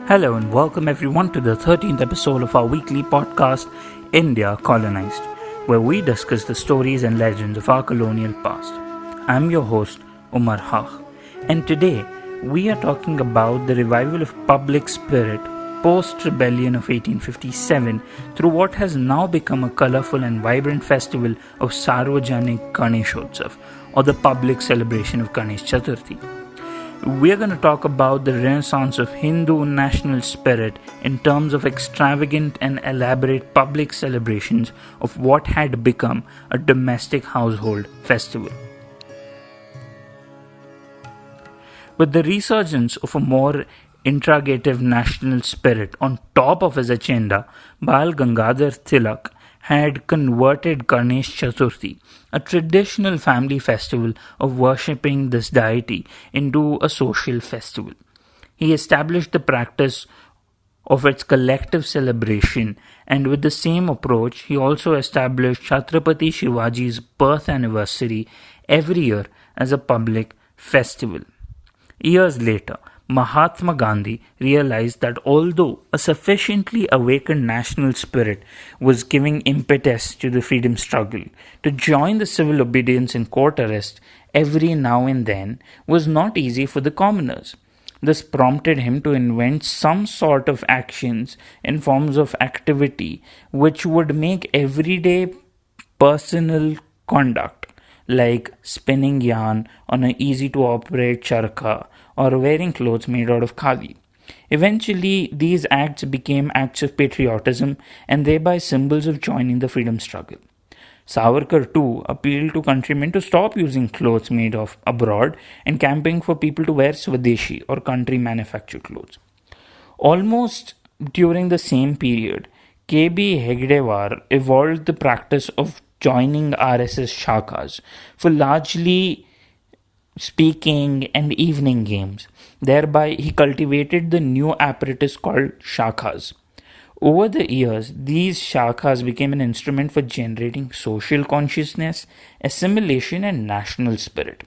Hello and welcome everyone to the 13th episode of our weekly podcast, India Colonized, where we discuss the stories and legends of our colonial past. I'm your host, Umar Haq, and today we are talking about the revival of public spirit post-rebellion of 1857 through what has now become a colourful and vibrant festival of Sarvajanik Ganeshotsav, or the public celebration of Ganesh Chaturthi. We're going to talk about the renaissance of Hindu national spirit in terms of extravagant and elaborate public celebrations of what had become a domestic household festival. With the resurgence of a more integrative national spirit on top of his agenda, Bal Gangadhar Tilak had converted Ganesh Chaturthi, a traditional family festival of worshipping this deity, into a social festival. He established the practice of its collective celebration, and with the same approach, he also established Chhatrapati Shivaji's birth anniversary every year as a public festival. Years later, Mahatma Gandhi realized that although a sufficiently awakened national spirit was giving impetus to the freedom struggle, to join the civil obedience and court arrest every now and then was not easy for the commoners. This prompted him to invent some sort of actions and forms of activity which would make everyday personal conduct, like spinning yarn on an easy-to-operate charkha or wearing clothes made out of khadi. Eventually, these acts became acts of patriotism and thereby symbols of joining the freedom struggle. Savarkar too appealed to countrymen to stop using clothes made of abroad and campaigning for people to wear Swadeshi or country-manufactured clothes. Almost during the same period, K.B. Hegdewar evolved the practice of joining RSS shakas for largely speaking and evening games. Thereby, he cultivated the new apparatus called shakas. Over the years, these shakas became an instrument for generating social consciousness, assimilation, and national spirit.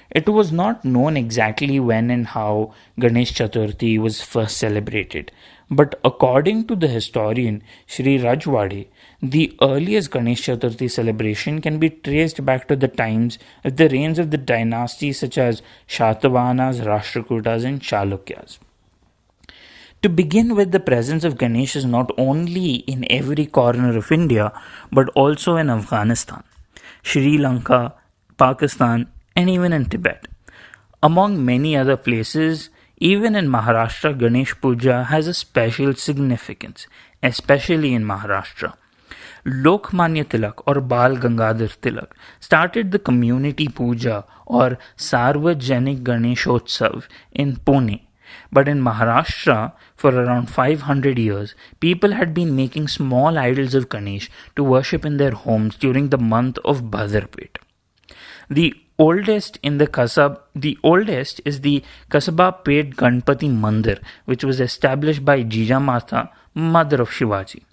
It was not known exactly when and how Ganesh Chaturthi was first celebrated, but according to the historian Sri Rajwade, the earliest Ganesh Chaturthi celebration can be traced back to the times of the reigns of the dynasties such as Shatavahanas, Rashtrakutas, and Chalukyas. To begin with, the presence of Ganesh is not only in every corner of India, but also in Afghanistan, Sri Lanka, Pakistan, and even in Tibet. Among many other places, even in Maharashtra, Ganesh Puja has a special significance, especially in Maharashtra. Lokmanya Tilak or Bal Gangadhar Tilak started the community puja or Sarvajanik Ganeshotsav in Pune. But in Maharashtra, for around 500 years, people had been making small idols of Ganesh to worship in their homes during the month of Bhadrapet. The oldest is the Kasaba Pet Ganpati Mandir, which was established by Jijamata, mother of Shivaji.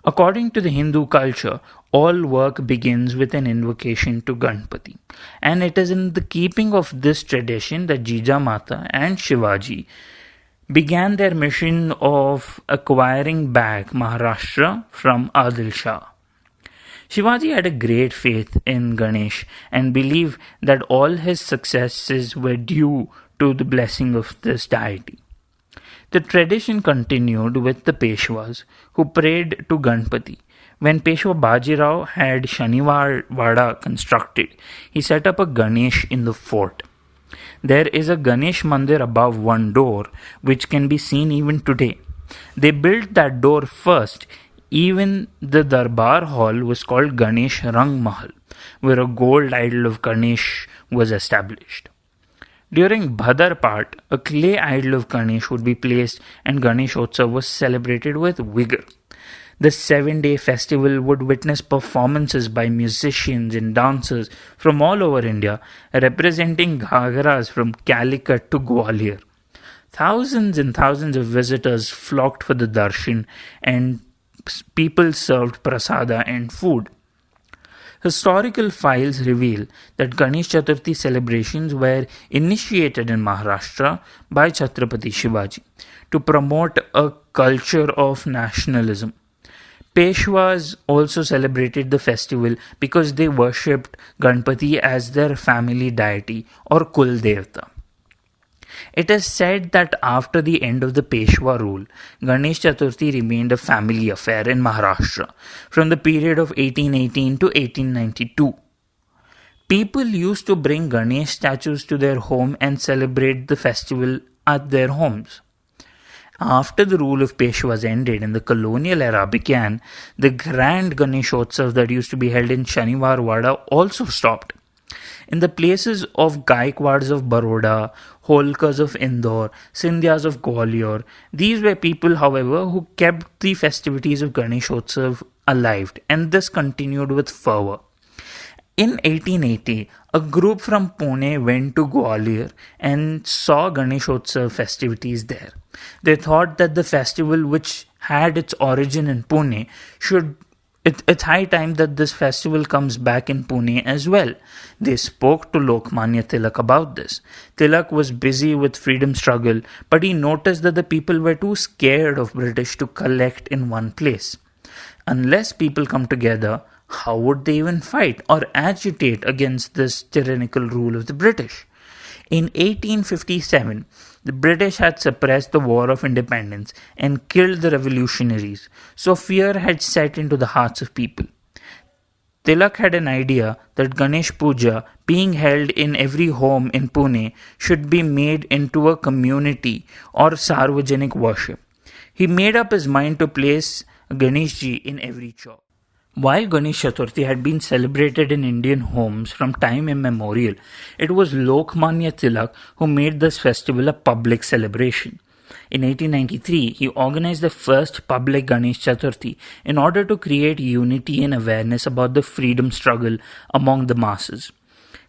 According to the Hindu culture, all work begins with an invocation to Ganpati, and it is in the keeping of this tradition that Jijamata and Shivaji began their mission of acquiring back Maharashtra from Adil Shah. Shivaji had a great faith in Ganesh and believed that all his successes were due to the blessing of this deity. The tradition continued with the Peshwas, who prayed to Ganpati. When Peshwa Bajirao had Shaniwar Vada constructed, he set up a Ganesh in the fort. There is a Ganesh Mandir above one door, which can be seen even today. They built that door first. Even the Darbar Hall was called Ganesh Rang Mahal, where a gold idol of Ganesh was established. During Bhadrapat, a clay idol of Ganesh would be placed and Ganeshotsav was celebrated with vigor. The 7-day festival would witness performances by musicians and dancers from all over India, representing Ghagras from Calicut to Gwalior. Thousands and thousands of visitors flocked for the darshan, and people served prasada and food. Historical files reveal that Ganesh Chaturthi celebrations were initiated in Maharashtra by Chhatrapati Shivaji to promote a culture of nationalism. Peshwas also celebrated the festival because they worshipped Ganpati as their family deity or Kul Devta. It is said that after the end of the Peshwa rule, Ganesh Chaturthi remained a family affair in Maharashtra from the period of 1818 to 1892. People used to bring Ganesh statues to their home and celebrate the festival at their homes. After the rule of Peshwas ended and the colonial era began, the grand Ganeshotsav that used to be held in Shaniwar Wada also stopped. In the places of Gaikwads of Baroda, Holkars of Indore, Sindhyas of Gwalior, these were people, however, who kept the festivities of Ganeshotsav alive, and this continued with fervor. In 1880, a group from Pune went to Gwalior and saw Ganeshotsav festivities there. They thought that the festival, which had its origin in Pune, it's high time that this festival comes back in Pune as well. They spoke to Lokmanya Tilak about this. Tilak was busy with freedom struggle, but he noticed that the people were too scared of British to collect in one place. Unless people come together, how would they even fight or agitate against this tyrannical rule of the British? In 1857, the British had suppressed the War of Independence and killed the revolutionaries, so fear had set into the hearts of people. Tilak had an idea that Ganesh Puja, being held in every home in Pune, should be made into a community or Sarvajanik worship. He made up his mind to place Ganeshji in every church. While Ganesh Chaturthi had been celebrated in Indian homes from time immemorial, it was Lokmanya Tilak who made this festival a public celebration. In 1893, he organized the first public Ganesh Chaturthi in order to create unity and awareness about the freedom struggle among the masses.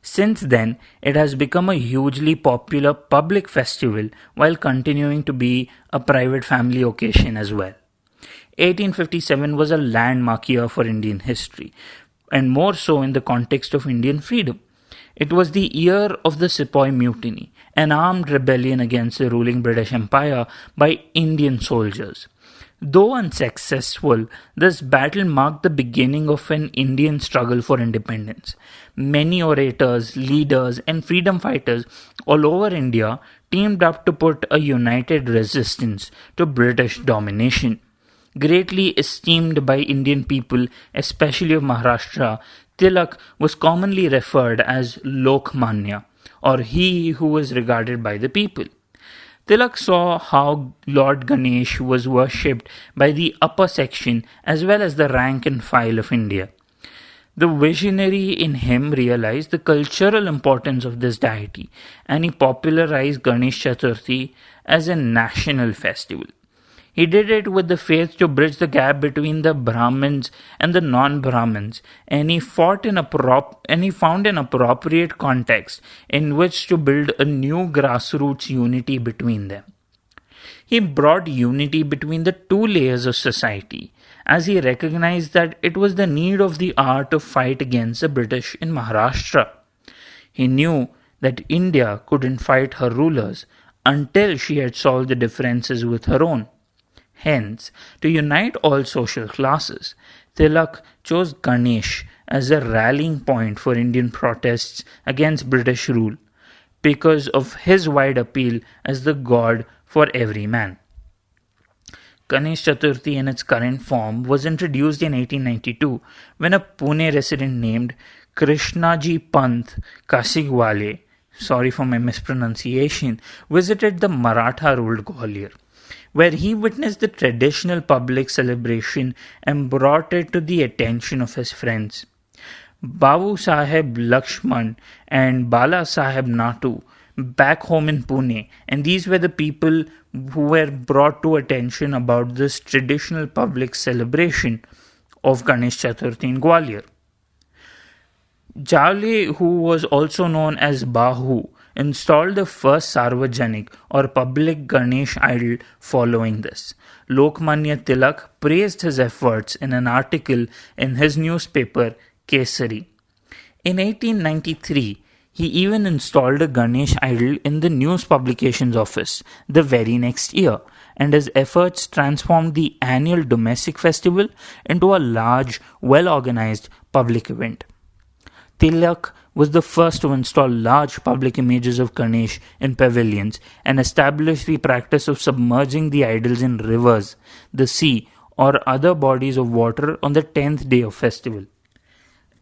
Since then, it has become a hugely popular public festival while continuing to be a private family occasion as well. 1857 was a landmark year for Indian history, and more so in the context of Indian freedom. It was the year of the Sepoy Mutiny, an armed rebellion against the ruling British Empire by Indian soldiers. Though unsuccessful, this battle marked the beginning of an Indian struggle for independence. Many orators, leaders, and freedom fighters all over India teamed up to put a united resistance to British domination. Greatly esteemed by Indian people, especially of Maharashtra, Tilak was commonly referred as Lokmanya, or he who was regarded by the people. Tilak saw how Lord Ganesh was worshipped by the upper section as well as the rank and file of India. The visionary in him realized the cultural importance of this deity, and he popularized Ganesh Chaturthi as a national festival. He did it with the faith to bridge the gap between the Brahmins and the non-Brahmins, and he found an appropriate context in which to build a new grassroots unity between them. He brought unity between the two layers of society, as he recognized that it was the need of the hour to fight against the British in Maharashtra. He knew that India couldn't fight her rulers until she had solved the differences with her own. Hence, to unite all social classes, Tilak chose Ganesh as a rallying point for Indian protests against British rule because of his wide appeal as the god for every man. Ganesh Chaturthi in its current form was introduced in 1892 when a Pune resident named Krishnaji Pant Kasigwale, sorry for my mispronunciation, visited the Maratha-ruled Gwalior, where he witnessed the traditional public celebration and brought it to the attention of his friends. Babu Saheb Lakshman and Bala Saheb Natu back home in Pune, and these were the people who were brought to attention about this traditional public celebration of Ganesh Chaturthi in Gwalior. Javle, who was also known as Bahu, installed the first Sarvajanik or public Ganesh idol following this. Lokmanya Tilak praised his efforts in an article in his newspaper Kesari. In 1893, he even installed a Ganesh idol in the news publications office the very next year, and his efforts transformed the annual domestic festival into a large, well-organized public event. Tilak was the first to install large public images of Ganesh in pavilions and establish the practice of submerging the idols in rivers, the sea, or other bodies of water on the 10th day of festival.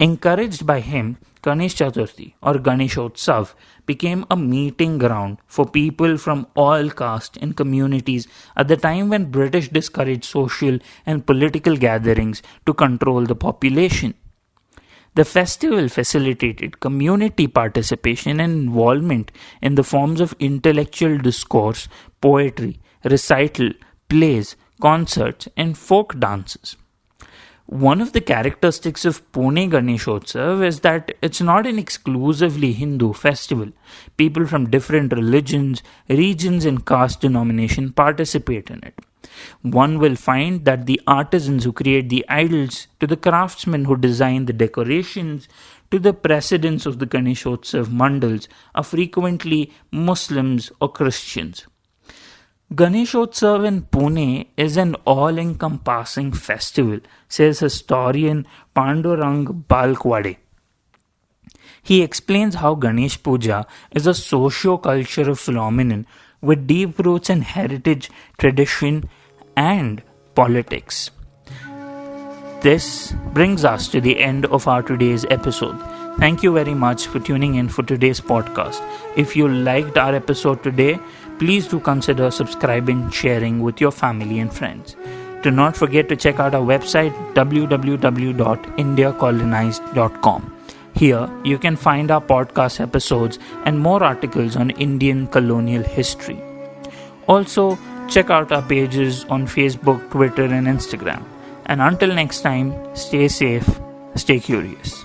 Encouraged by him, Ganesh Chaturthi or Ganeshotsav became a meeting ground for people from all castes and communities at the time when British discouraged social and political gatherings to control the population. The festival facilitated community participation and involvement in the forms of intellectual discourse, poetry, recital, plays, concerts, and folk dances. One of the characteristics of Pune Ganeshotsav is that it's not an exclusively Hindu festival. People from different religions, regions, and caste denomination participate in it. One will find that the artisans who create the idols, to the craftsmen who design the decorations, to the presidents of the Ganeshotsav mandals are frequently Muslims or Christians. Ganeshotsav in Pune is an all-encompassing festival, says historian Pandurang Balkwade. He explains how Ganesh Puja is a socio-cultural phenomenon with deep roots in heritage, tradition, and politics. This brings us to the end of our today's episode. Thank you very much for tuning in for today's podcast. If you liked our episode today, please do consider subscribing, sharing with your family and friends. Do not forget to check out our website www.indiacolonized.com. Here, you can find our podcast episodes and more articles on Indian colonial history. Also, check out our pages on Facebook, Twitter, and Instagram. And until next time, stay safe, stay curious.